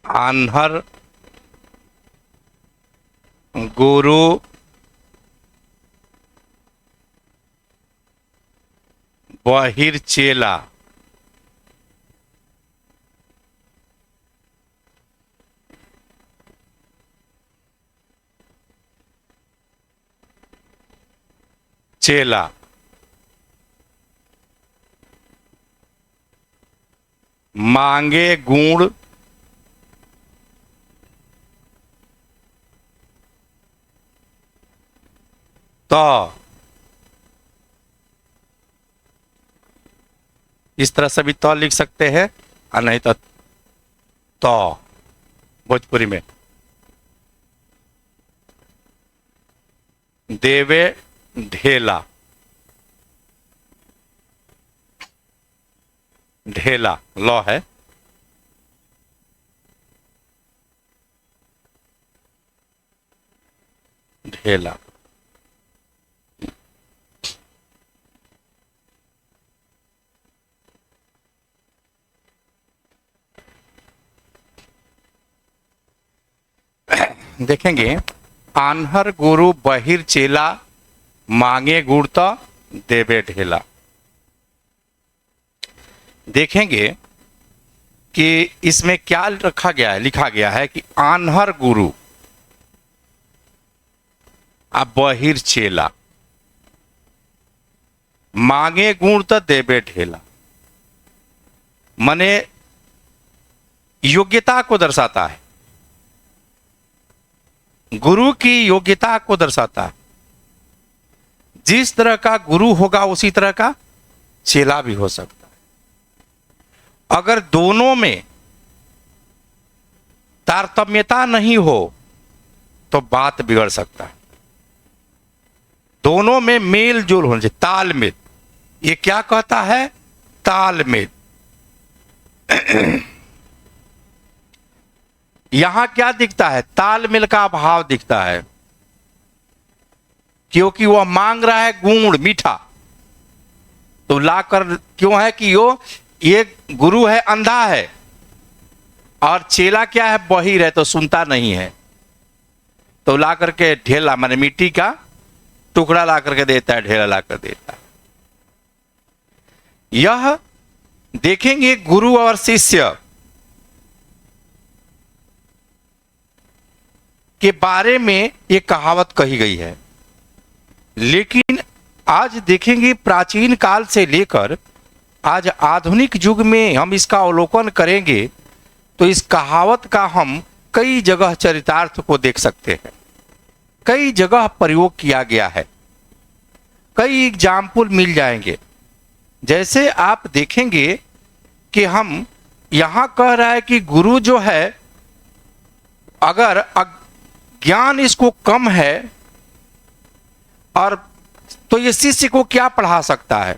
आन्हर गुरु बहिर चेला। चेला मांगे गुण तो। इस तरह से भी तो लिख सकते हैं और नहीं तो भोजपुरी में देवे ढेला। ढेला लौ है। ढेला देखेंगे, आन्हर गुरु बहिर चेला मांगे गुड़ तो देवे ढेला। देखेंगे कि इसमें क्या रखा गया है, लिखा गया है कि आन्हर गुरु अब बहिर चेला मांगे गुण तो देवे ढेला। माने योग्यता को दर्शाता है, गुरु की योग्यता को दर्शाता है। जिस तरह का गुरु होगा उसी तरह का चेला भी हो सकता है। अगर दोनों में तारतम्यता नहीं हो तो बात बिगड़ सकता है। दोनों में मेल जोल होना चाहिए, तालमेल। ये क्या कहता है? तालमेल। यहां क्या दिखता है? तालमेल का अभाव दिखता है, क्योंकि वह मांग रहा है गुड़ मीठा, तो लाकर क्यों है कि ये गुरु है अंधा है और चेला क्या है? बहिर है, तो सुनता नहीं है, तो ला करके ढेला माने मिट्टी का टुकड़ा ला करके देता है, ढेला ला कर देता है। यह देखेंगे गुरु और शिष्य के बारे में ये कहावत कही गई है, लेकिन आज देखेंगे प्राचीन काल से लेकर आज आधुनिक युग में हम इसका अवलोकन करेंगे तो इस कहावत का हम कई जगह चरितार्थ को देख सकते हैं। कई जगह प्रयोग किया गया है, कई एग्जाम्पल मिल जाएंगे। जैसे आप देखेंगे कि हम यहां कह रहा है कि गुरु जो है अगर ज्ञान इसको कम है और तो ये शिष्य को क्या पढ़ा सकता है?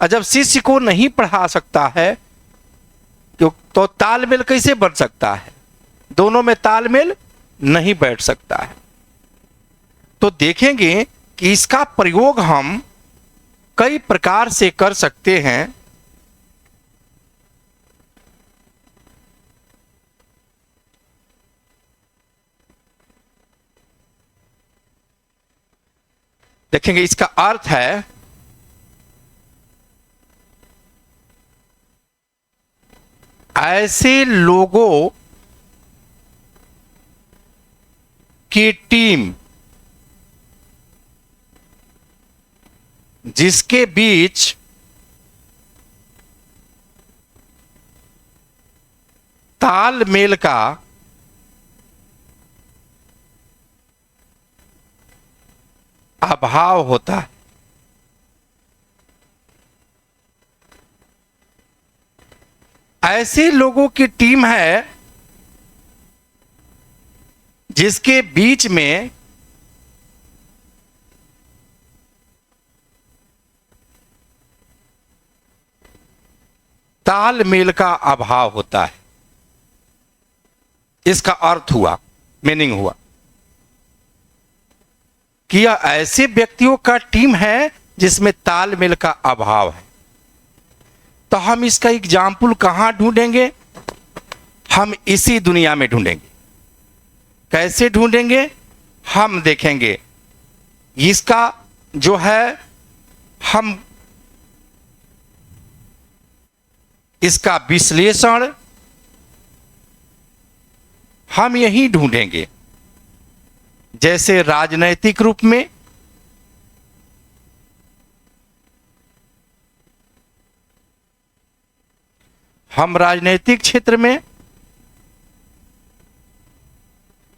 और जब शिष्य को नहीं पढ़ा सकता है तो तालमेल कैसे बन सकता है? दोनों में तालमेल नहीं बैठ सकता है। तो देखेंगे कि इसका प्रयोग हम कई प्रकार से कर सकते हैं। देखेंगे इसका अर्थ है ऐसे लोगों की टीम जिसके बीच तालमेल का अभाव होता है। ऐसे लोगों की टीम है जिसके बीच में तालमेल का अभाव होता है। इसका अर्थ हुआ, मीनिंग हुआ कि यह ऐसे व्यक्तियों का टीम है जिसमें तालमेल का अभाव है। तो हम इसका एग्जाम्पल कहाँ ढूंढेंगे? हम इसी दुनिया में ढूंढेंगे। कैसे ढूंढेंगे? हम देखेंगे इसका जो है, हम इसका विश्लेषण हम यही ढूंढेंगे। जैसे राजनैतिक रूप में हम राजनैतिक क्षेत्र में,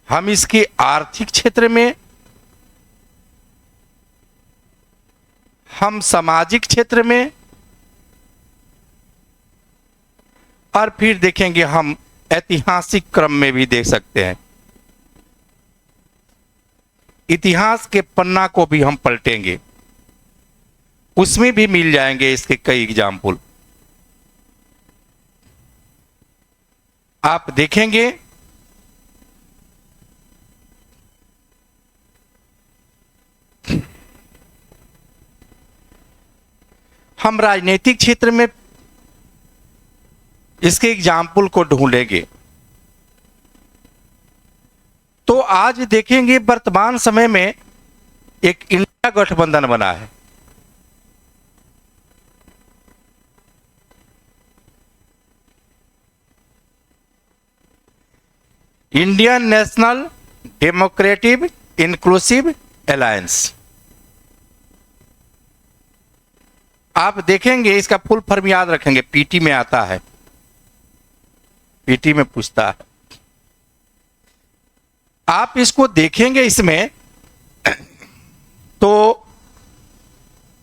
हम इसके आर्थिक क्षेत्र में, हम सामाजिक क्षेत्र में, और फिर देखेंगे हम ऐतिहासिक क्रम में भी देख सकते हैं। इतिहास के पन्ना को भी हम पलटेंगे, उसमें भी मिल जाएंगे इसके कई एग्जाम्पल। आप देखेंगे हम राजनीतिक क्षेत्र में इसके एग्जाम्पल को ढूंढेंगे। तो आज देखेंगे वर्तमान समय में एक इंडिया गठबंधन बना है। Indian national democratic inclusive alliance. आप देखेंगे इसका फुल फॉर्म याद रखेंगे, पीटी में आता है, पीटी में पूछता है। आप इसको देखेंगे इसमें तो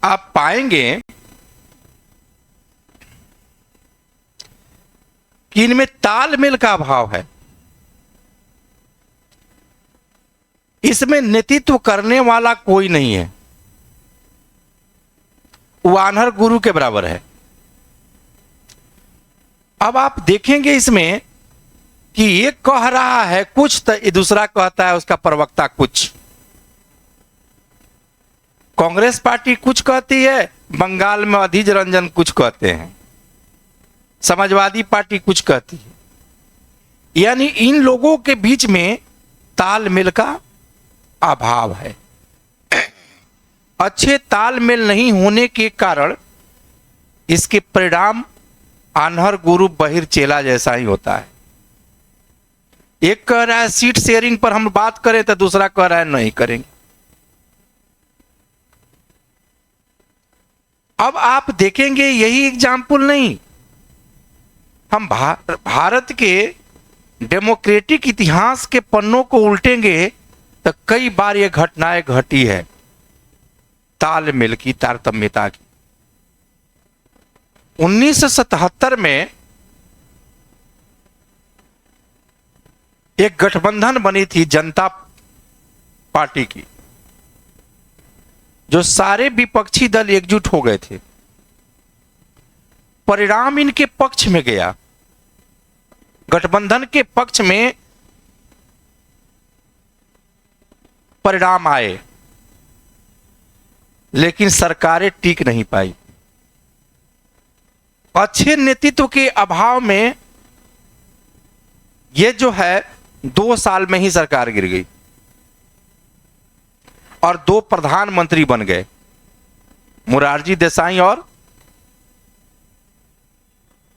आप पाएंगे कि इनमें तालमेल का अभाव है। इसमें नेतृत्व करने वाला कोई नहीं है, वानर गुरु के बराबर है। अब आप देखेंगे इसमें कि एक कह रहा है कुछ तो दूसरा कहता है उसका प्रवक्ता कुछ। कांग्रेस पार्टी कुछ कहती है, बंगाल में अधीर रंजन कुछ कहते हैं, समाजवादी पार्टी कुछ कहती है। यानी इन लोगों के बीच में तालमेल का अभाव है। अच्छे तालमेल नहीं होने के कारण इसके परिणाम आन्हर गुरु बहिर चेला जैसा ही होता है। एक कह रहा है सीट शेयरिंग पर हम बात करें तो दूसरा कह रहा है नहीं करेंगे। अब आप देखेंगे यही एग्जाम्पल नहीं, हम भारत के डेमोक्रेटिक इतिहास के पन्नों को उल्टेंगे तो कई बार ये घटनाएं घटी है तालमेल की, तारतम्यता की। 1977 में एक गठबंधन बनी थी जनता पार्टी की, जो सारे विपक्षी दल एकजुट हो गए थे। परिणाम इनके पक्ष में गया, गठबंधन के पक्ष में परिणाम आए, लेकिन सरकारें टिक नहीं पाई। अच्छे नेतृत्व के अभाव में यह जो है 2 साल में ही सरकार गिर गई और 2 प्रधानमंत्री बन गए, मोरारजी देसाई और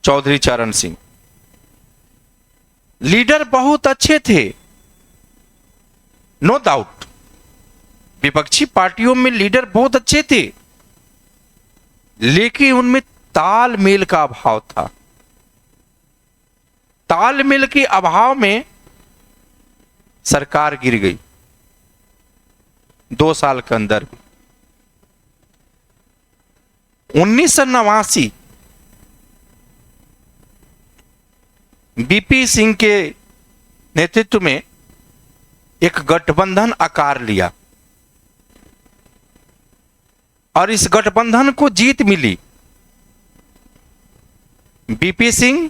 चौधरी चरण सिंह। लीडर बहुत अच्छे थे, नो डाउट, विपक्षी पार्टियों में लीडर बहुत अच्छे थे, लेकिन उनमें तालमेल का अभाव था। तालमेल के अभाव में सरकार गिर गई 2 साल के अंदर। 1989 बीपी सिंह के नेतृत्व में एक गठबंधन आकार लिया और इस गठबंधन को जीत मिली। बीपी सिंह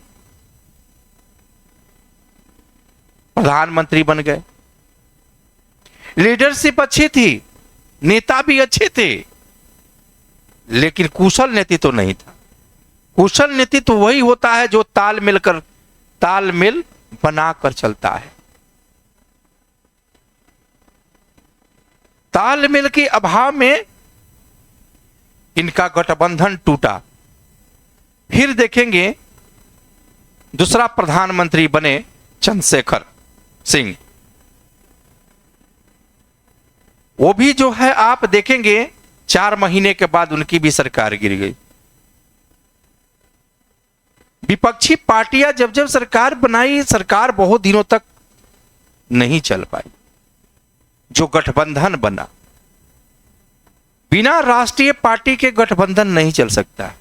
प्रधानमंत्री बन गए। लीडरशिप अच्छी थी, नेता भी अच्छे थे, लेकिन कुशल नेतृत्व तो नहीं था। कुशल नेतृत्व वही होता है जो तालमेल बनाकर चलता है। तालमेल के अभाव में इनका गठबंधन टूटा। फिर देखेंगे दूसरा प्रधानमंत्री बने चंद्रशेखर सिंह। वो भी जो है आप देखेंगे 4 महीने के बाद उनकी भी सरकार गिर गई। विपक्षी पार्टियां जब जब सरकार बनाई, सरकार बहुत दिनों तक नहीं चल पाई। जो गठबंधन बना, बिना राष्ट्रीय पार्टी के गठबंधन नहीं चल सकता।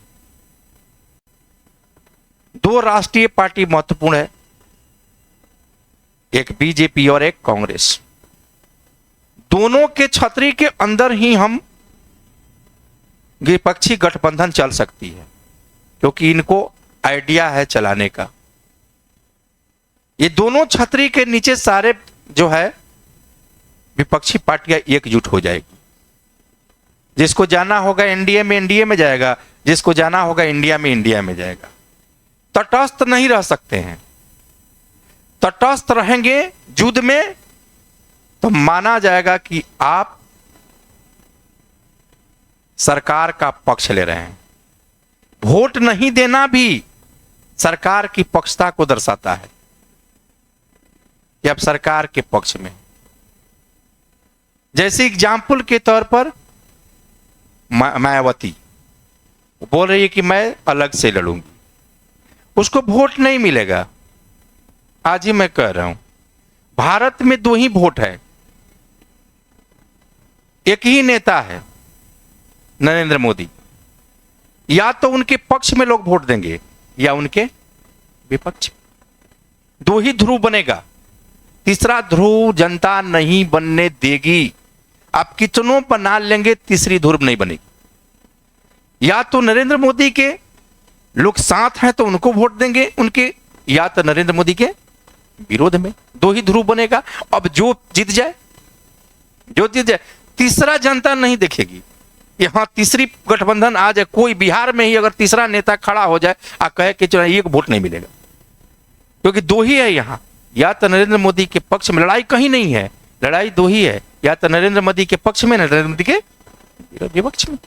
2 राष्ट्रीय पार्टी महत्वपूर्ण है, एक बीजेपी और एक कांग्रेस। दोनों के छतरी के अंदर ही हम विपक्षी गठबंधन चल सकती है, क्योंकि इनको आइडिया है चलाने का। ये दोनों छतरी के नीचे सारे जो है विपक्षी पार्टियां एकजुट हो जाएगी। जिसको जाना होगा एनडीए में जाएगा, जिसको जाना होगा इंडिया में जाएगा। तटस्थ नहीं रह सकते हैं। तटस्थ रहेंगे युद्ध में तो माना जाएगा कि आप सरकार का पक्ष ले रहे हैं। वोट नहीं देना भी सरकार की पक्षता को दर्शाता है कि अब सरकार के पक्ष में। जैसे एग्जाम्पल के तौर पर मायावती बोल रही है कि मैं अलग से लड़ूंगी, उसको वोट नहीं मिलेगा। आज ही मैं कह रहा हूं, भारत में 2 ही वोट है, एक ही नेता है नरेंद्र मोदी। या तो उनके पक्ष में लोग वोट देंगे या उनके विपक्ष। 2 ही ध्रुव बनेगा, तीसरा ध्रुव जनता नहीं बनने देगी। आप कितनों बना लेंगे, तीसरी ध्रुव नहीं बनेगी। या तो नरेंद्र मोदी के लोग साथ हैं तो उनको वोट देंगे उनके, या तो नरेंद्र मोदी के विरोध में। 2 ही ध्रुव बनेगा। अब जो जीत जाए, तीसरा जनता नहीं देखेगी। यहां तीसरी गठबंधन आ जाए, कोई बिहार में ही अगर तीसरा नेता खड़ा हो जाए और कहे कि चलो एक वोट नहीं मिलेगा, क्योंकि 2 ही है यहां। या तो नरेंद्र मोदी के पक्ष में, लड़ाई कहीं नहीं है, लड़ाई 2 ही है, या तो नरेंद्र मोदी के पक्ष में, नरेंद्र मोदी के विपक्ष में।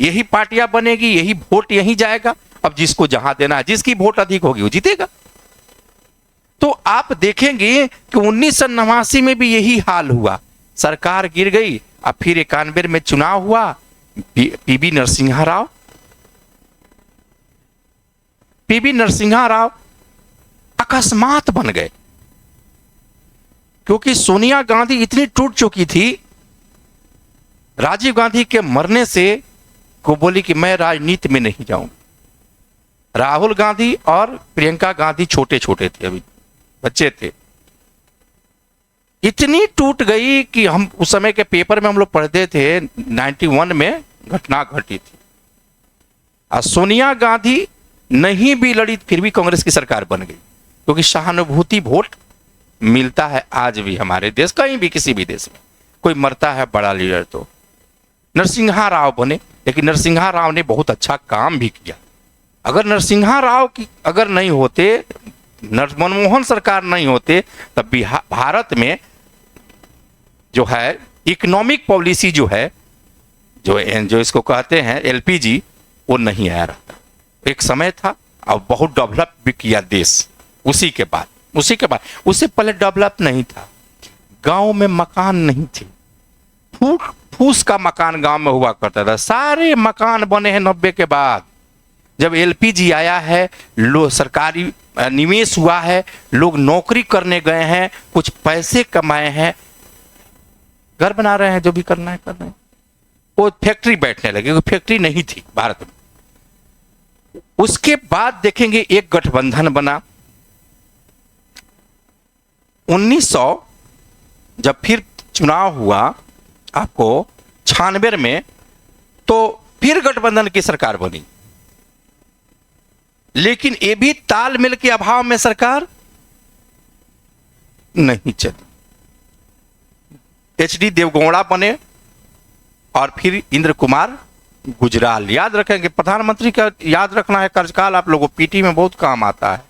यही पार्टियां बनेगी, यही वोट यही जाएगा। अब जिसको जहां देना है, जिसकी वोट अधिक होगी वो जीतेगा। तो आप देखेंगे कि 1989 में भी यही हाल हुआ। सरकार गिर गई, अब फिर 91 में चुनाव हुआ। पीवी नरसिम्हा राव अकस्मात बन गए, क्योंकि सोनिया गांधी इतनी टूट चुकी थी राजीव गांधी के मरने से, को बोली कि मैं राजनीति में नहीं जाऊंगी। राहुल गांधी और प्रियंका गांधी छोटे छोटे थे, अभी बच्चे थे। इतनी टूट गई कि हम उस समय के पेपर में हम लोग पढ़ते थे, 91 में घटना घटी थी। और सोनिया गांधी नहीं भी लड़ी फिर भी कांग्रेस की सरकार बन गई, क्योंकि सहानुभूति वोट मिलता है आज भी हमारे देश, कहीं भी किसी भी देश में। कोई मरता है बड़ा लीडर तो नरसिम्हा राव बने, लेकिन नरसिम्हा राव ने बहुत अच्छा काम भी किया। अगर नरसिम्हा राव की अगर नहीं होते, मनमोहन सरकार नहीं होते, तब भारत में जो है इकोनॉमिक पॉलिसी जो है, जो इसको कहते हैं एलपीजी, वो नहीं आया रहता। एक समय था और बहुत डेवलप भी किया देश। उसी के बाद उससे पहले डेवलप नहीं था। गांव में मकान नहीं थे, फूस का मकान गांव में हुआ करता था। सारे मकान बने हैं 90 के बाद। जब एलपीजी आया है, लोग सरकारी निवेश हुआ है, लोग नौकरी करने गए हैं, कुछ पैसे कमाए हैं, घर बना रहे हैं, जो भी करना है कर रहे हैं। वो फैक्ट्री बैठने लगे, वो फैक्ट्री नहीं थी भारत में। उसके बाद देखेंगे एक गठबंधन बना 1900, जब फिर चुनाव हुआ आपको 96 में, तो फिर गठबंधन की सरकार बनी। लेकिन ये भी तालमेल के अभाव में सरकार नहीं चली। एचडी देवगौड़ा बने और फिर इंद्र कुमार गुजराल, याद रखेंगे प्रधानमंत्री का याद रखना है कार्यकाल, आप लोगों पीटी में बहुत काम आता है,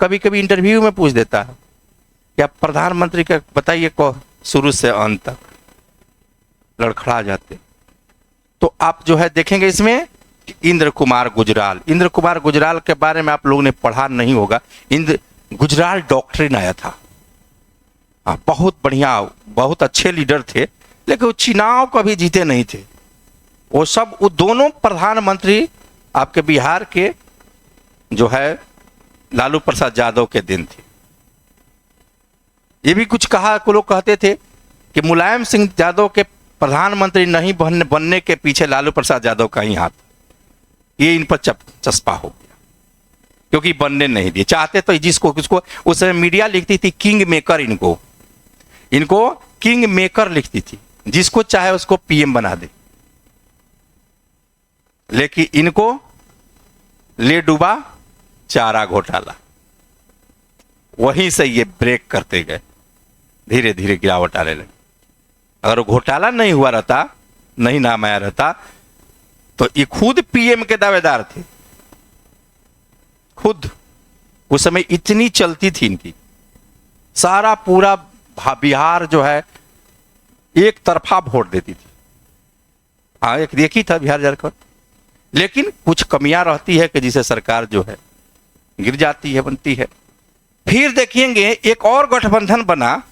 कभी कभी इंटरव्यू में पूछ देता है कि आप प्रधानमंत्री का बताइए को शुरू से अंत तक, लड़खड़ा जाते। तो आप जो है देखेंगे इसमें इंद्र कुमार गुजराल, इंद्र कुमार गुजराल के बारे में आप लोगों ने पढ़ा नहीं होगा। इंद्र गुजराल डॉक्ट्रिन आया था, बहुत बढ़िया, बहुत अच्छे लीडर थे, लेकिन वो चुनाव कभी जीते नहीं थे। वो दोनों प्रधानमंत्री आपके बिहार के जो है लालू प्रसाद यादव के दिन थे। ये भी कुछ कहा, लोग कहते थे कि मुलायम सिंह यादव के प्रधानमंत्री नहीं बनने के पीछे लालू प्रसाद यादव का ही हाथ, ये इन पर चस्पा हो गया, क्योंकि बनने नहीं दिए। चाहते तो जिसको किसको, उस समय मीडिया लिखती थी किंग मेकर, इनको किंग मेकर लिखती थी, जिसको चाहे उसको पीएम बना दे, लेकिन इनको ले डूबा चारा घोटाला, वहीं से ये ब्रेक करते गए, धीरे धीरे गिरावट आने लगी। अगर वो घोटाला नहीं हुआ रहता, नहीं नाम आया रहता, तो ये खुद पीएम के दावेदार थे, खुद उस समय इतनी चलती थी इनकी, सारा पूरा बिहार जो है एक तरफा वोट देती थी। हाँ, एक ही था बिहार झारखंड, लेकिन कुछ कमियां रहती है कि जिसे सरकार जो है गिर जाती है, बनती है। फिर देखेंगे एक और गठबंधन बना,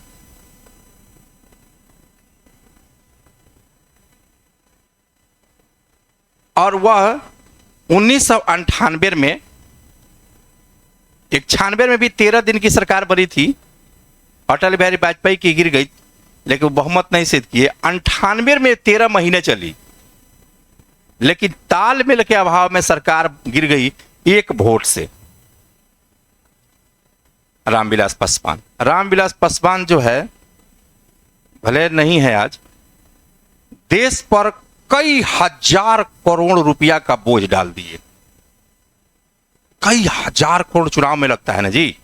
और वह 1998 में, 96 में भी 13 दिन की सरकार बनी थी, अटल बिहारी वाजपेयी की गिर गई, लेकिन बहुमत नहीं सिद्ध किए। 98 में 13 महीने चली, लेकिन तालमेल के अभाव में सरकार गिर गई एक वोट से। रामविलास पासवान जो है, भले नहीं है आज, देश पर कई हजार करोड़ रुपया का बोझ डाल दिए। कई हजार करोड़ चुनाव में लगता है ना जी,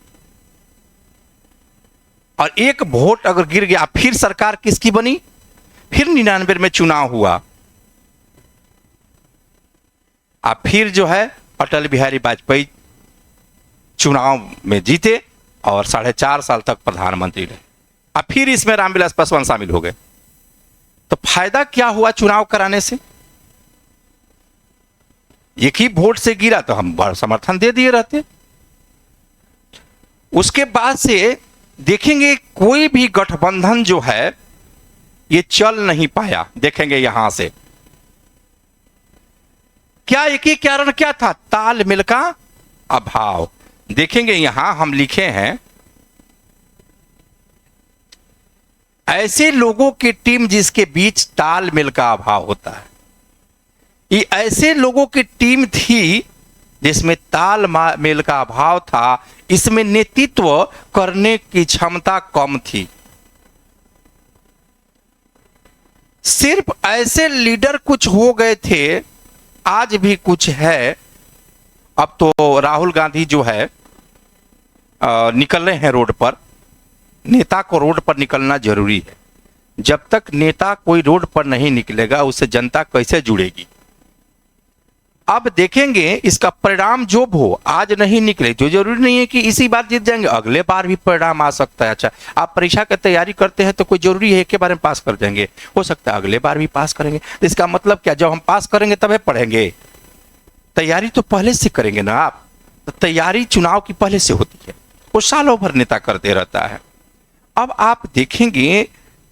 और एक वोट अगर गिर गया, फिर सरकार किसकी बनी? फिर 99 में चुनाव हुआ, अब फिर जो है अटल बिहारी वाजपेयी चुनाव में जीते और 4.5 साल तक प्रधानमंत्री रहे। अब फिर इसमें रामविलास पासवान शामिल हो गए। तो फायदा क्या हुआ चुनाव कराने से? एक ही वोट से गिरा तो हम समर्थन दे दिए रहते। उसके बाद से देखेंगे कोई भी गठबंधन जो है ये चल नहीं पाया। देखेंगे यहां से क्या एक ही कारण क्या था? तालमेल का अभाव। देखेंगे यहां हम लिखे हैं, ऐसे लोगों की टीम जिसके बीच तालमेल का अभाव होता है। ये ऐसे लोगों की टीम थी जिसमें तालमेल का अभाव था, इसमें नेतृत्व करने की क्षमता कम थी। सिर्फ ऐसे लीडर कुछ हो गए थे, आज भी कुछ है। अब तो राहुल गांधी जो है निकल रहे हैं रोड पर। नेता को रोड पर निकलना जरूरी है। जब तक नेता कोई रोड पर नहीं निकलेगा उससे जनता कैसे जुड़ेगी? अब देखेंगे इसका परिणाम जो हो, आज नहीं निकले जो जरूरी नहीं है कि इसी बार जीत जाएंगे, अगले बार भी परिणाम आ सकता है। अच्छा, आप परीक्षा की तैयारी करते हैं तो कोई जरूरी है एक बार में पास कर जाएंगे? हो सकता है अगले बार भी पास करेंगे। तो इसका मतलब क्या, जब हम पास करेंगे तभी पढ़ेंगे? तैयारी तो पहले से करेंगे ना आप। तो तैयारी चुनाव की पहले से होती है, वो सालों भर नेता करते रहता है। अब आप देखेंगे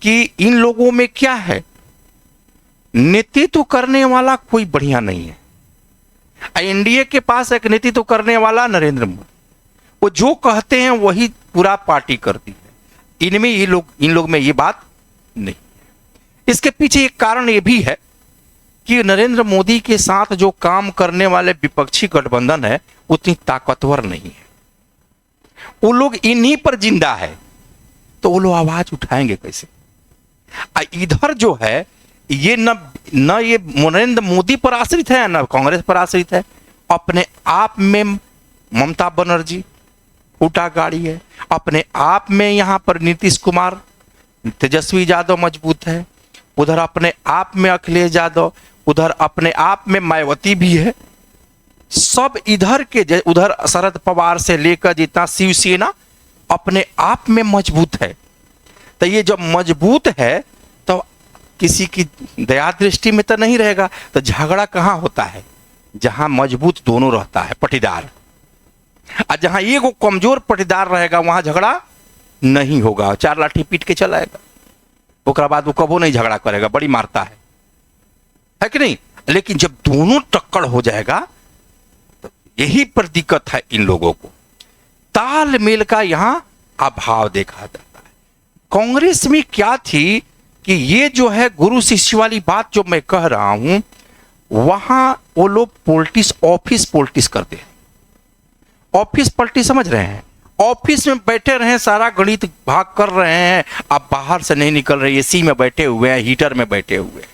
कि इन लोगों में क्या है, नेतृत्व करने वाला कोई बढ़िया नहीं है। एनडीए के पास एक नेतृत्व करने वाला नरेंद्र मोदी, वो जो कहते हैं वही पूरा पार्टी करती है। इनमें इन लोग में ये बात नहीं है। इसके पीछे एक कारण ये भी है कि नरेंद्र मोदी के साथ जो काम करने वाले विपक्षी गठबंधन है उतनी ताकतवर नहीं है। वो लोग इन्हीं पर जिंदा है, तो वो लोग आवाज उठाएंगे कैसे? इधर जो है ये न ये नरेंद्र मोदी पर आश्रित है न कांग्रेस पर आश्रित है। अपने आप में ममता बनर्जी उठा गाड़ी है, अपने आप में यहां पर नीतीश कुमार, तेजस्वी यादव मजबूत है, उधर अपने आप में अखिलेश यादव, उधर अपने आप में मायावती भी है, सब इधर के उधर शरद पवार से लेकर जितना शिवसेना अपने आप में मजबूत है। तो ये जब मजबूत है तो किसी की दया दृष्टि में तो नहीं रहेगा, तो झगड़ा कहाँ होता है? जहां मजबूत दोनों रहता है पटीदार, और जहां एक कमजोर पटीदार रहेगा वहां झगड़ा नहीं होगा, 4 लाठी पीट के चलाएगा, उसके बाद वो कबो नहीं झगड़ा करेगा, बड़ी मारता है कि नहीं। लेकिन जब दोनों टक्कर हो जाएगा तो यही पर दिक्कत है इन लोगों को, तालमेल का यहां अभाव देखा जाता है। कांग्रेस में क्या थी कि ये जो है गुरु शिष्य वाली बात जो मैं कह रहा हूं, वहां वो लोग ऑफिस पॉलिटिक्स करते हैं। ऑफिस पॉलिटिक्स समझ रहे हैं? ऑफिस में बैठे रहे, सारा गणित भाग कर रहे हैं, अब बाहर से नहीं निकल रहे, एसी में बैठे हुए हैं, हीटर में बैठे हुए हैं।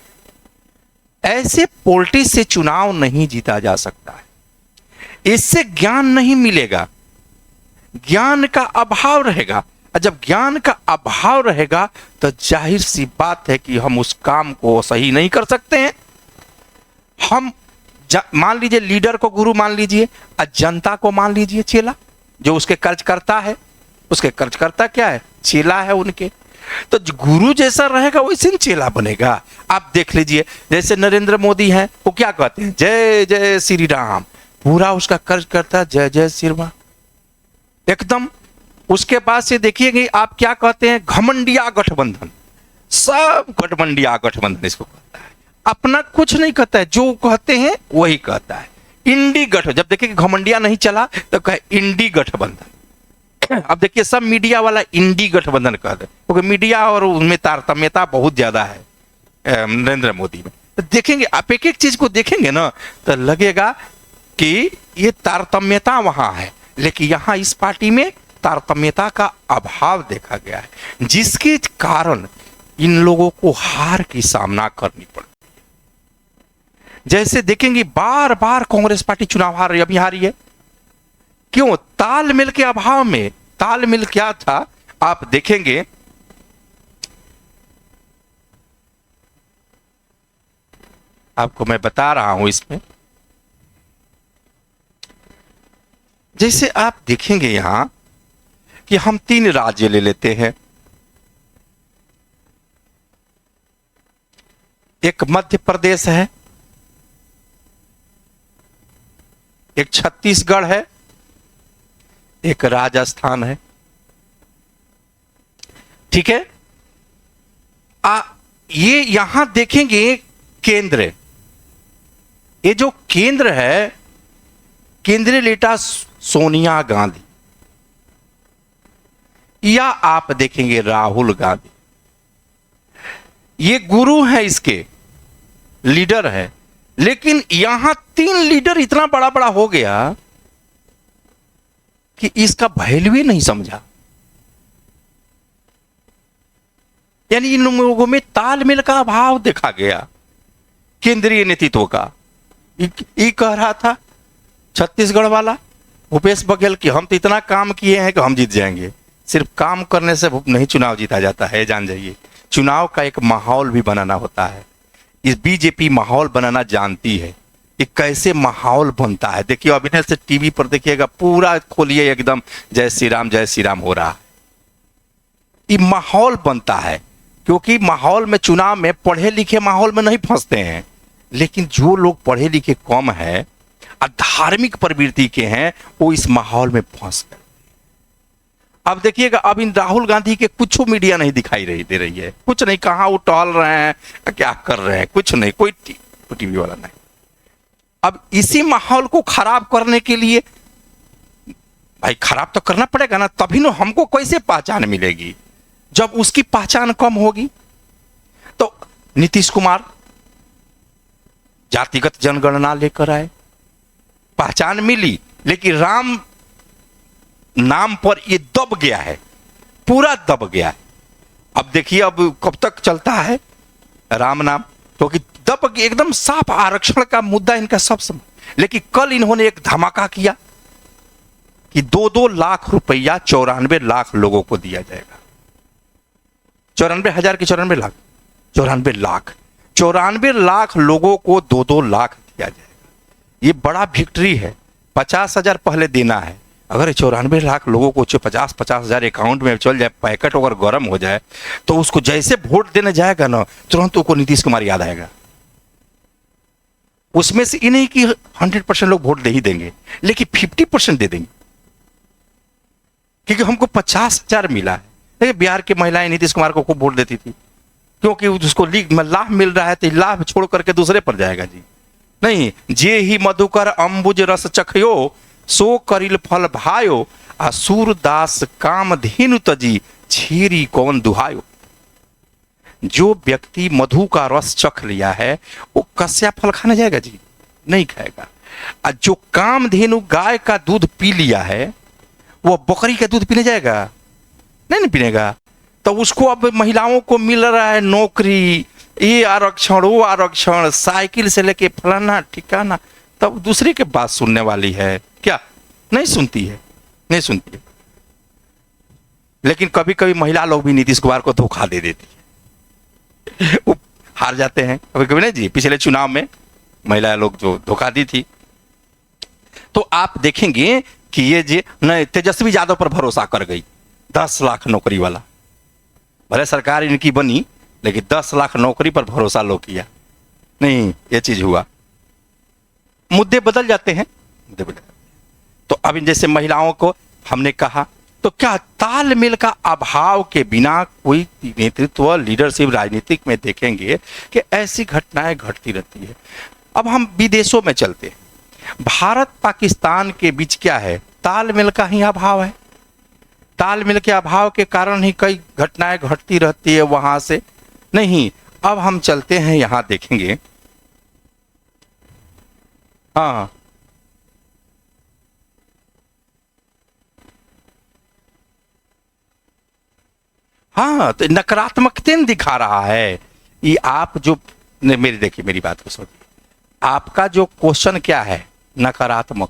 ऐसे पॉलिटिक्स से चुनाव नहीं जीता जा सकता है, इससे ज्ञान नहीं मिलेगा, ज्ञान का अभाव रहेगा। और जब ज्ञान का अभाव रहेगा तो जाहिर सी बात है कि हम उस काम को सही नहीं कर सकते हैं। हम मान लीजिए लीडर को गुरु मान लीजिए, और जनता को मान लीजिए चेला, जो उसके कर्ज करता है, उसके कर्ज करता क्या है? चेला है उनके। तो गुरु जैसा रहेगा वैसे चेला बनेगा। आप देख लीजिए, जैसे नरेंद्र मोदी हैं, वो क्या कहते हैं? जय जय श्री राम, पूरा उसका कर्ज करता है जय जय श्री राम एकदम। उसके बाद से देखिएगा आप क्या कहते हैं? घमंडिया गठबंधन, सब गठबंडिया गठबंधन इसको कहता है, अपना कुछ नहीं कहता है, जो कहते हैं वही कहता है। इंडी गठबंधन, जब देखिए घमंडिया नहीं चला तो कहे इंडी गठबंधन। अब देखिए सब मीडिया वाला इंडी गठबंधन कहते हैं, क्योंकि मीडिया और उनमें तारतम्यता बहुत ज्यादा है नरेंद्र मोदी में। तो देखेंगे आप एक एक चीज को देखेंगे ना तो लगेगा कि ये तारतम्यता वहां है, लेकिन यहां इस पार्टी में तारतम्यता का अभाव देखा गया है, जिसके कारण इन लोगों को हार की सामना करनी पड़ती है। जैसे देखेंगे बार बार कांग्रेस पार्टी चुनाव हार रही है, अभी हारी है, क्यों? तालमेल के अभाव में। तालमेल क्या था आप देखेंगे, आपको मैं बता रहा हूं इसमें। जैसे आप देखेंगे यहां कि हम 3 राज्य ले लेते हैं, एक मध्य प्रदेश है, एक छत्तीसगढ़ है, एक राजस्थान है, ठीक है। ये यहां देखेंगे केंद्र, ये जो केंद्र है, केंद्रीय नेता सोनिया गांधी, या आप देखेंगे राहुल गांधी, ये गुरु है, इसके लीडर है। लेकिन यहां 3 लीडर इतना बड़ा बड़ा हो गया कि इसका वैल्यू ही नहीं समझा। यानी इन लोगों में तालमेल का अभाव देखा गया, केंद्रीय नेतृत्व का। ये कह रहा था छत्तीसगढ़ वाला भूपेश बघेल कि हम तो इतना काम किए हैं कि हम जीत जाएंगे। सिर्फ काम करने से नहीं चुनाव जीता जाता है, जान जाइए। चुनाव का एक माहौल भी बनाना होता है। इस बीजेपी माहौल बनाना जानती है कि कैसे माहौल बनता है। देखिए अभी से टीवी पर देखिएगा, पूरा खोलिए एकदम जय श्री राम हो रहा है। ये माहौल बनता है, क्योंकि माहौल में, चुनाव में पढ़े लिखे माहौल में नहीं फंसते हैं, लेकिन जो लोग पढ़े लिखे कम है और धार्मिक प्रवृत्ति के हैं, वो इस माहौल में फंस गए। अब देखिएगा, अब इन राहुल गांधी के कुछ मीडिया नहीं दिखाई दे रही है, कुछ नहीं, कहाँ वो टहल रहे हैं, क्या कर रहे हैं, कुछ नहीं, कोई टीवी वाला नहीं। अब इसी माहौल को खराब करने के लिए, भाई खराब तो करना पड़ेगा ना, तभी ना हमको कैसे पहचान मिलेगी। जब उसकी पहचान कम होगी तो नीतीश कुमार जातिगत जनगणना लेकर आए, पहचान मिली, लेकिन राम नाम पर ये दब गया है, पूरा दब गया है। अब देखिए अब कब तक चलता है राम नाम, क्योंकि दब गया एकदम साफ। आरक्षण का मुद्दा इनका सब समय, लेकिन कल इन्होंने एक धमाका किया कि 2-2 लाख रुपया 94 लाख लोगों को दिया जाएगा। 94,000 की 94 लाख, 94 लाख। 94 लाख लोगों को 2-2 लाख दिया जाएगा। ये बड़ा विक्ट्री है। 50,000 पहले देना है। अगर 94 लाख लोगों को 50,000 अकाउंट में चल जाए, पैकेट अगर गर्म हो जाए, तो उसको जैसे वोट देने जाएगा ना, तुरंत उसको नीतीश कुमार याद आएगा। उसमें से ये नहीं कि 100% लोग वोट दे ही देंगे, लेकिन 50% दे देंगे, क्योंकि हमको 50,000 मिला है। देखिए बिहार की महिलाएं नीतीश कुमार को खूब वोट देती थी, क्योंकि उसको लाभ मिल रहा है, तो लाभ छोड़ करके दूसरे पर जाएगा जी। नहीं, जे ही मधुकर अंबुज रस चखयो सो करिल फल भायो, आ सूरदास काम धेनु तजी छीरी कौन दुहायो। जो व्यक्ति मधु का रस चख लिया है वो कस्या फल खाने जाएगा जी? नहीं खाएगा। और जो कामधेनु गाय का दूध पी लिया है वो बकरी का दूध पीने जाएगा? नहीं पीनेगा। तो उसको अब महिलाओं को मिल रहा है नौकरी, ये आरक्षण वो आरक्षण, साइकिल से लेके फलाना ठिकाना, तब दूसरे के बात सुनने वाली है क्या? नहीं सुनती है, नहीं सुनती है। लेकिन कभी कभी महिला लोग भी नीतीश कुमार को धोखा दे देती है, वो हार जाते हैं कभी कभी। नहीं जी, पिछले चुनाव में महिला लोग जो धोखा दी थी, तो आप देखेंगे कि ये जी नहीं, तेजस्वी यादव पर भरोसा कर गई, 10 लाख नौकरी वाला। भले सरकार इनकी बनी, लेकिन 10 लाख नौकरी पर भरोसा लोग किया नहीं। ये चीज हुआ, मुद्दे बदल जाते हैं, मुद्दे बदल। तो अब जैसे महिलाओं को हमने कहा, तो क्या तालमेल का अभाव के बिना कोई नेतृत्व, लीडरशिप, राजनीतिक में देखेंगे कि ऐसी घटनाएं घटती रहती है। अब हम विदेशों में चलते हैं, भारत पाकिस्तान के बीच क्या है? तालमेल का ही अभाव है। तालमेल के अभाव के कारण ही कई घटनाएं घटती रहती है वहां से। नहीं, अब हम चलते हैं, यहां देखेंगे। हाँ, हाँ, तो नकारात्मकता दिखा रहा है ये। आप जो मेरी देखिए, मेरी बात को सुनिए। आपका जो क्वेश्चन क्या है? नकारात्मक।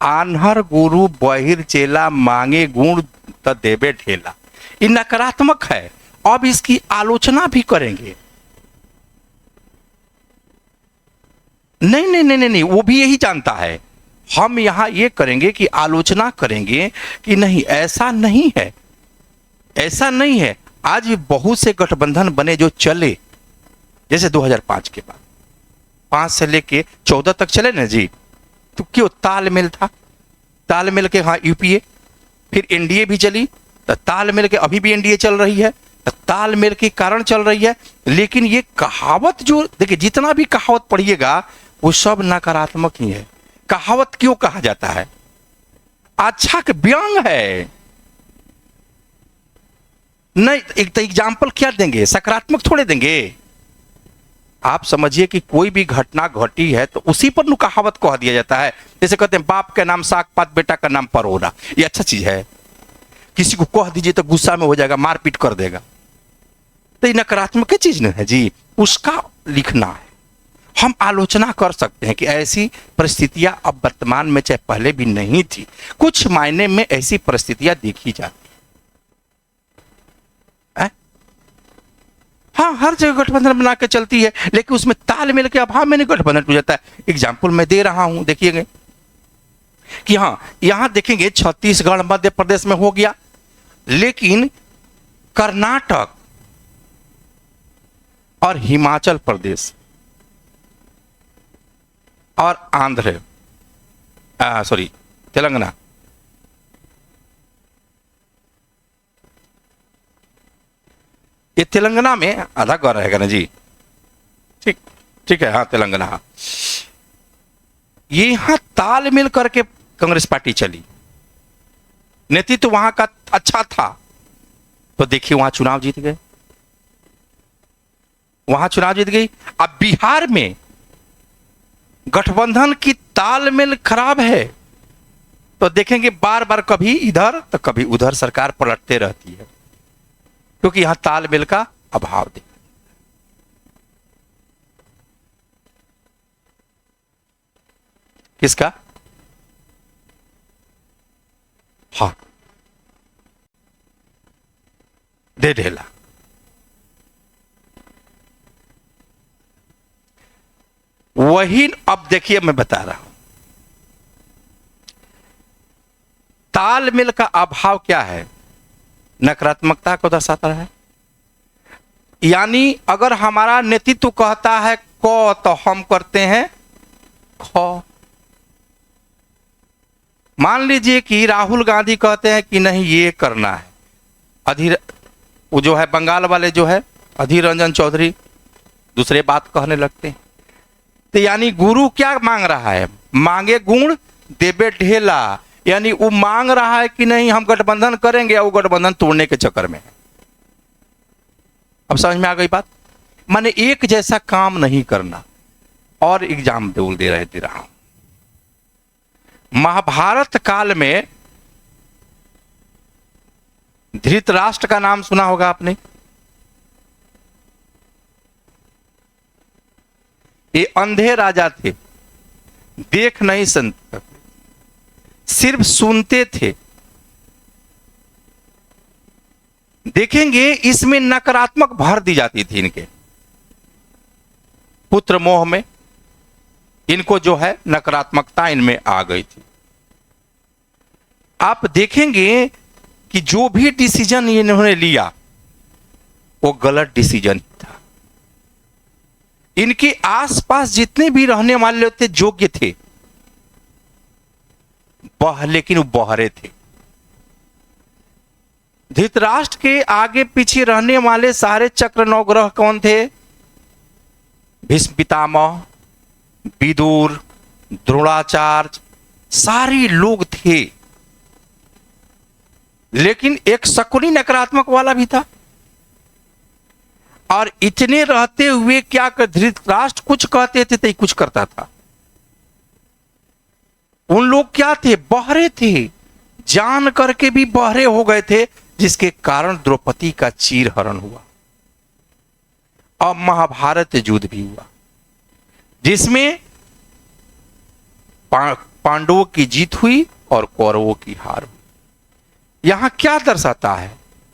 आन्हर गुरु बहिर चेला मांगे गुण त देवे ढेला, ये नकारात्मक है। अब इसकी आलोचना भी करेंगे। नहीं नहीं नहीं नहीं नहीं, वो भी यही जानता है। हम यहां ये करेंगे कि आलोचना करेंगे कि नहीं, ऐसा नहीं है, ऐसा नहीं है। आज भी बहुत से गठबंधन बने जो चले, जैसे 2005 के बाद, 5 से लेके 14 तक चले ना जी, तो क्यों? तालमेल था। तालमेल के हाँ यूपीए, फिर एनडीए भी चली, तो तालमेल के अभी भी एनडीए चल रही है, तो तालमेल के कारण चल रही है। लेकिन ये कहावत जो देखिए, जितना भी कहावत पढ़िएगा वो सब नकारात्मक ही है। कहावत क्यों कहा जाता है? अच्छा के व्यंग है। नहीं, एक तो एग्जाम्पल क्या देंगे? सकारात्मक थोड़े देंगे। आप समझिए कि कोई भी घटना घटी है तो उसी पर नु कहावत कह दिया जाता है। जैसे कहते हैं बाप का नाम साग पात, बेटा का नाम परोरा। ये अच्छा चीज है? किसी को कह दीजिए तो गुस्सा में हो जाएगा, मारपीट कर देगा, तो ये नकारात्मक चीज नहीं है जी। उसका लिखना है। हम आलोचना कर सकते हैं कि ऐसी परिस्थितियां अब वर्तमान में, चाहे पहले भी नहीं थी, कुछ मायने में ऐसी परिस्थितियां देखी जाती। हाँ, हर जगह गठबंधन बना के चलती है, लेकिन उसमें तालमेल के अभाव में नहीं गठबंधन टूट जाता है। एग्जाम्पल मैं दे रहा हूं, देखिएगा कि हाँ, यहां देखेंगे छत्तीसगढ़ मध्य प्रदेश में हो गया, लेकिन कर्नाटक और हिमाचल प्रदेश और आंध्र, सॉरी तेलंगाना, ये तेलंगाना में आधा गौर रहेगा ना जी? ठीक, ठीक है, हाँ तेलंगाना। हाँ, ये यहां तालमेल करके कांग्रेस पार्टी चली, नेतृत्व वहां का अच्छा था, तो देखिए वहां चुनाव जीत गए, वहां चुनाव जीत गई। अब बिहार में गठबंधन की तालमेल खराब है, तो देखेंगे बार बार कभी इधर तो कभी उधर सरकार पलटते रहती है, क्योंकि यहां तालमेल का अभाव दिख। किसका? हाँ, दे ढेला। वही अब देखिए मैं बता रहा हूं, तालमेल का अभाव क्या है? नकारात्मकता को दर्शाता है। यानी अगर हमारा नेतृत्व कहता है क तो हम करते हैं ख। मान लीजिए कि राहुल गांधी कहते हैं कि नहीं ये करना है, अधीर वो जो है बंगाल वाले जो है अधीर रंजन चौधरी दूसरे बात कहने लगते हैं। तो यानी गुरु क्या मांग रहा है? मांगे गुण देवे ढेला। यानी वो मांग रहा है कि नहीं हम गठबंधन करेंगे, वो गठबंधन तोड़ने के चक्कर में है। अब समझ में आ गई बात? माने एक जैसा काम नहीं करना। और एग्जाम्पल दे रहा हूं, महाभारत काल में धृतराष्ट्र का नाम सुना होगा आपने। ये अंधे राजा थे, देख नहीं सकते, सिर्फ सुनते थे। देखेंगे इसमें नकारात्मक भर दी जाती थी। इनके पुत्र मोह में इनको जो है नकारात्मकता इनमें आ गई थी। आप देखेंगे कि जो भी डिसीजन इन्होंने लिया वो गलत डिसीजन था। इनके आसपास जितने भी रहने वाले थे योग्य थे, लेकिन वो बहरे थे। धृतराष्ट्र के आगे पीछे रहने वाले सारे चक्र नवग्रह कौन थे? भीष्म पितामह, विदुर, द्रोणाचार्य, सारे लोग थे। लेकिन एक शकुनी नकारात्मक वाला भी था। और इतने रहते हुए क्या कर धृतराष्ट्र कुछ कहते थे तो कुछ करता था। उन लोग क्या थे? बहरे थे, जान करके भी बहरे हो गए थे, जिसके कारण द्रौपदी का चीरहरण हुआ। अब महाभारत युद्ध भी हुआ, जिसमें पांडवों की जीत हुई और कौरवों की हार हुई। यहां क्या दर्शाता है?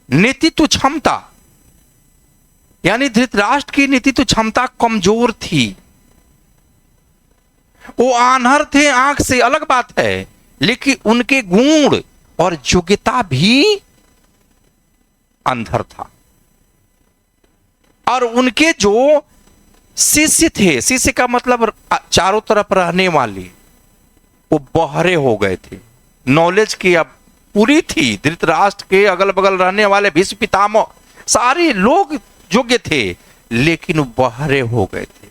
नेतृत्व क्षमता। यानी धृतराष्ट्र की नेतृत्व क्षमता कमजोर थी। वो आन्हर थे आंख से, अलग बात है, लेकिन उनके गुण और योग्यता भी अंधर था। और उनके जो शिष्य थे, शिष्य का मतलब चारों तरफ रहने वाले, वो बहरे हो गए थे। नॉलेज की अब पूरी थी। धृतराष्ट्र के अगल बगल रहने वाले भीष्म पितामह सारे लोग योग्य थे, लेकिन वो बहरे हो गए थे।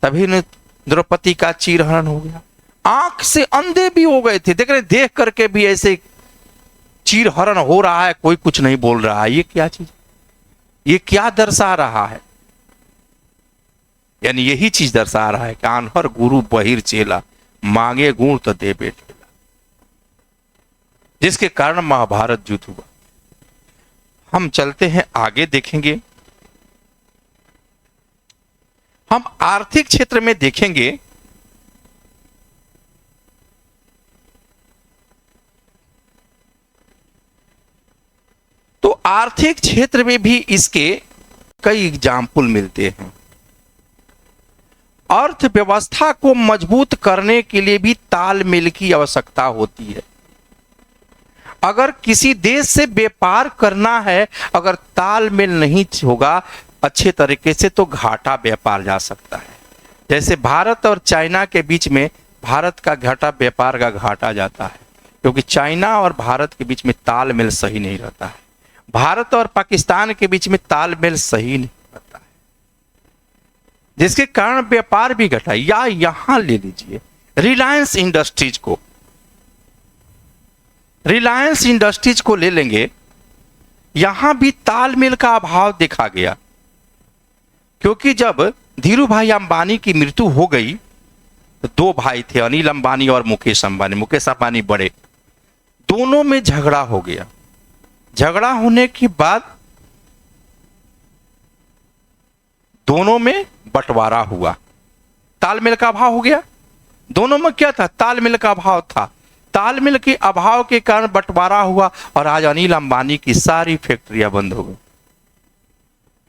तभी न द्रौपदी का चीरहरण हो गया। आंख से अंधे भी हो गए थे। देख रहे, देख करके भी ऐसे चीरहरण हो रहा है, कोई कुछ नहीं बोल रहा है। ये क्या चीज, ये क्या दर्शा रहा है? यानी यही चीज दर्शा रहा है कि आन्हर गुरु बहिर चेला, मांगे गुण तो दे बेठेला, जिसके कारण महाभारत युद्ध हुआ। हम चलते हैं आगे, देखेंगे हम आर्थिक क्षेत्र में देखेंगे तो आर्थिक क्षेत्र में भी इसके कई एग्जाम्पल मिलते हैं। अर्थव्यवस्था को मजबूत करने के लिए भी तालमेल की आवश्यकता होती है। अगर किसी देश से व्यापार करना है, अगर तालमेल नहीं होगा अच्छे तरीके से, तो घाटा व्यापार जा सकता है। जैसे भारत और चाइना के बीच में भारत का घाटा व्यापार का घाटा जाता है, क्योंकि चाइना और भारत के बीच में तालमेल सही नहीं रहता है। भारत और पाकिस्तान के बीच में तालमेल सही नहीं रहता है, जिसके कारण व्यापार भी घटा। या यहां ले लीजिए रिलायंस इंडस्ट्रीज को, रिलायंस इंडस्ट्रीज को ले लेंगे, यहां भी तालमेल का अभाव देखा गया। क्योंकि जब धीरू भाई अंबानी की मृत्यु हो गई तो दो भाई थे, अनिल अंबानी और मुकेश अंबानी। मुकेश अंबानी बड़े, दोनों में झगड़ा हो गया। झगड़ा होने के बाद दोनों में बंटवारा हुआ, तालमेल का अभाव हो गया। दोनों में क्या था? तालमेल का अभाव था। तालमेल के अभाव के कारण बंटवारा हुआ और आज अनिल अंबानी की सारी फैक्ट्रियां बंद हो गई।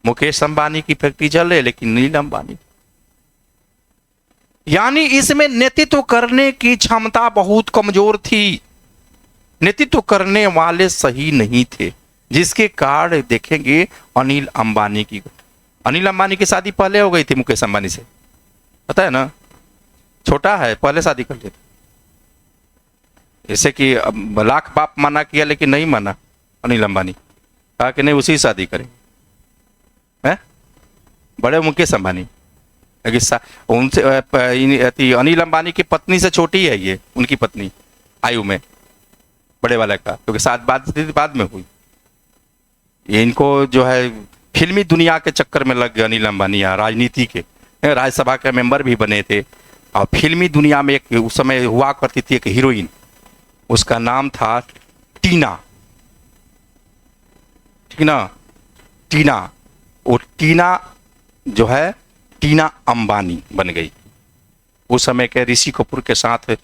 मुकेश अंबानी की फैक्ट्री चल रही है, लेकिन अनिल अंबानी। यानी इसमें नेतृत्व करने की क्षमता बहुत कमजोर थी, नेतृत्व करने वाले सही नहीं थे, जिसके कारण देखेंगे अनिल अंबानी की की शादी पहले हो गई थी मुकेश अंबानी से, पता है ना, छोटा है, पहले शादी कर लेते। जैसे कि लाख बाप मना किया लेकिन नहीं माना अनिल अंबानी, कहा कि नहीं उसी शादी करें, हैं बड़े मुकेश अंबानी, उनसे अनिल अंबानी की पत्नी से छोटी है ये, उनकी पत्नी आयु में बड़े वाले का, क्योंकि साथ बाद में हुई। ये इनको जो है फिल्मी दुनिया के चक्कर में लग गए अनिल अंबानी, राजनीति के, राज्यसभा के मेंबर भी बने थे, और फिल्मी दुनिया में एक उस समय हुआ करती थी एक हीरोइन, उसका नाम था टीना, ठीक ना, टीना, वो टीना जो है टीना अंबानी बन गई। उस समय के ऋषि कपूर के साथ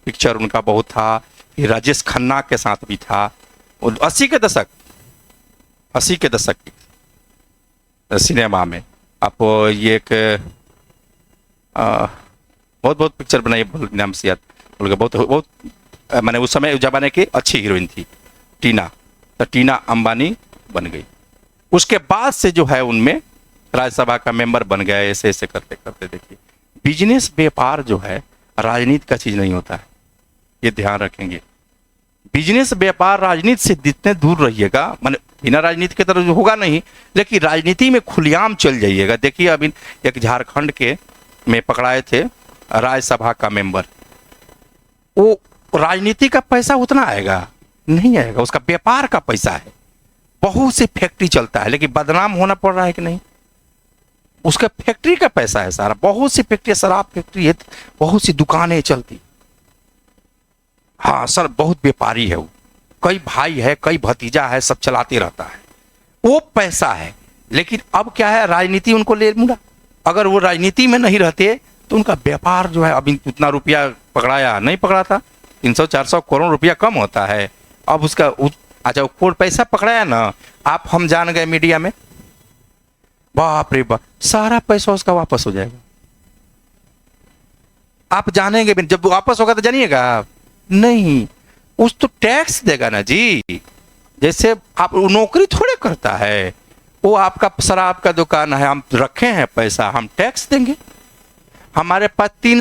पिक्चर उनका बहुत था, राजेश खन्ना के साथ भी था, और 80 के दशक की सिनेमा में आप ये एक बहुत बहुत पिक्चर बनाई, नाम से याद बोल गया, बहुत मैंने उस समय उस जमाने की अच्छी हीरोइन थी टीना, तो टीना अंबानी बन गई। उसके बाद से जो है उनमें राज्यसभा का मेंबर बन गया, ऐसे ऐसे करते करते। देखिए बिजनेस व्यापार जो है राजनीति का चीज नहीं होता है, ये ध्यान रखेंगे। बिजनेस व्यापार राजनीति से जितने दूर रहिएगा, माने बिना राजनीति की तरफ होगा नहीं, लेकिन राजनीति में खुलेआम चल जाइएगा। देखिए अभी एक झारखंड के में पकड़ाए थे राज्यसभा का मेंबर, वो राजनीति का पैसा उतना आएगा नहीं आएगा, उसका व्यापार का पैसा है, बहुत सी फैक्ट्री चलता है, लेकिन बदनाम होना पड़ रहा है कि नहीं, उसका फैक्ट्री का पैसा है सारा, बहुत सी फैक्ट्री, शराब फैक्ट्री है, बहुत सी दुकानें चलती। हाँ सर, बहुत व्यापारी है वो, कई भाई है, कई भतीजा है, सब चलाते रहता है, वो पैसा है। लेकिन अब क्या है, राजनीति उनको ले मुड़ा। अगर वो राजनीति में नहीं रहते तो उनका व्यापार जो है, अभी उतना रुपया पकड़ाया नहीं पकड़ा था, 300-400 करोड़ रुपया कम होता है, अब उसका अच्छा वो पैसा पकड़ाया ना, आप हम जान गए मीडिया में, बाप रे बाप, सारा पैसा उसका वापस हो जाएगा। आप जानेंगे जब वापस होगा तो जानिएगा आप नहीं, उस तो टैक्स देगा ना जी, जैसे आप नौकरी थोड़े करता है वो, आपका शराब का दुकान है, हम रखे हैं पैसा, हम टैक्स देंगे। हमारे पास 3